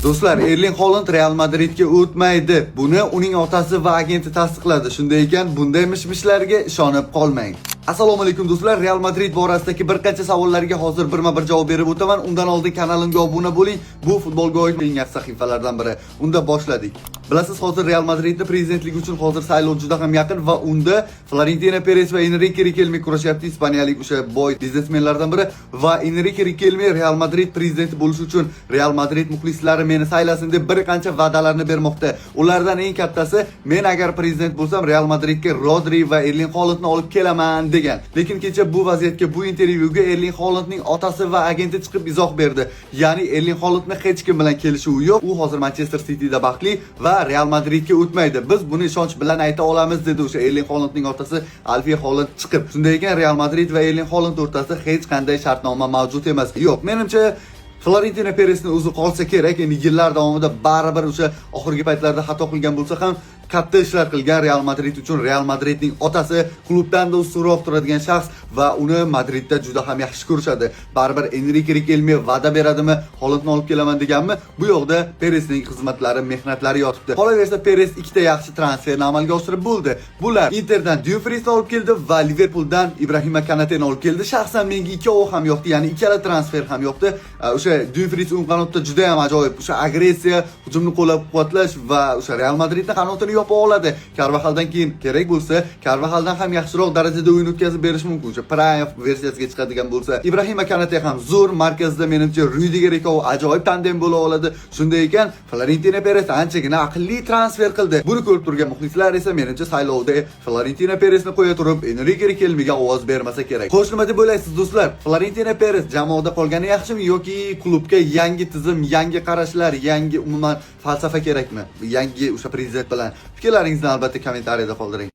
Do'stlar, Erling Haaland Real Madridga o'tmaydi. Buni uning otasi va agenti tasdiqladi. Shunday ekan, bunday mish-mishlarga ishonib qolmang. Assalomu alaykum do'stlar. Real Madrid borasidagi bir qancha savollarga hozir birma-bir javob berib o'taman. Undan oldin kanalimga obuna bo'ling. Bu futbolga oid eng yaxshi sahifalardan biri. Unda boshladik. Bilasiz, hozir Real Madridda prezidentligi uchun hozir saylov juda ham yaqin va unda Florentino Perez va Enrique Riquelme kurashyapti. Ispaniyalik o'sha boy biznesmenlardan biri va Enrique Riquelme Real Madrid prezidenti bo'lish uchun Real Madrid muxlislari meni saylasin deb bir qancha va'dalarni bermoqda. Ulardan eng kattasi, men agar prezident bo'lsam Real Madridga Rodri va Erling Haalandni olib kelaman degan. Lekin kecha bu vaziyatga, bu intervyuga Erling Haalandning otasi va agenti chiqib izoh berdi. Ya'ni Erling Haalandni hech kim bilan kelishuvi yo'q. U hozir Manchester Cityda baxtli va Real Madridga o'tmaydi. Biz buni ishonch bilan ayta olamiz dedi o'sha Erling Haalandning otasi Alfie Haaland chiqib. Shunday ekan, Real Madrid va Erling Haaland o'rtasida hech qanday shartnoma mavjud emas. Yo'q, menimcha Florentino Perezning o'zi qolsa kerak. Endi yillar davomida baribir o'sha oxirgi paytlarda xato qilgan bo'lsa ham katta ishlar qilgan Real Madrid uchun. Real Madridning otasi klubdan da ustunroq turadigan shaxs va uni Madridda juda ham yaxshi ko'rishadi. Baribir Enrique Riquelme va'da beradimi, Haalandni olib kelaman deganmi? Bu yoqda Perezning xizmatlari, mehnatlari yotibdi. Qolaversa, Perez ikkita yaxshi transferni amalga oshirib bo'ldi. Bular Interdan Dumfriesni olib keldi va Liverpooldan Ibrahima Kanateni olib keldi. Shaxsan menga ikkovi ham yoqdi, ya'ni ikkala transfer ham yoqdi. O'sha Dumfries o'ng qanotda juda ham ajoyib. O'sha agressiya, hujumni qo'llab-quvvatlash va o'sha Real Madridning qanotini yopa oladi. Carvajaldan keyin kerak bo'lsa, Carvajaldan ham yaxshiroq darajada o'yin o'tkazib berish mumkin. O'sha Prime versiyasiga chiqadigan bo'lsa, Ibrahima Kanate ham zo'r, markazda menimcha Rudiger ikovi ajoyib tandem bo'la oladi. Shunday ekan, Florentino Perez anchagina aqlli transfer qildi. Buni ko'rib turgan muxlislar esa menimcha saylovda Florentino Perezni qo'ya turib, Enrique Riquelmega ovoz bermasa kerak. Xo'sh, nima deb o'ylaysiz do'stlar? Florentino Perez jamoada qolgani yaxshimi yoki klubga yangi tizim, yangi qarashlar, yangi umuman falsafa kerakmi? Yangi o'sha prezident bilan fikrlaringizni albatta kommentariyada qoldiring.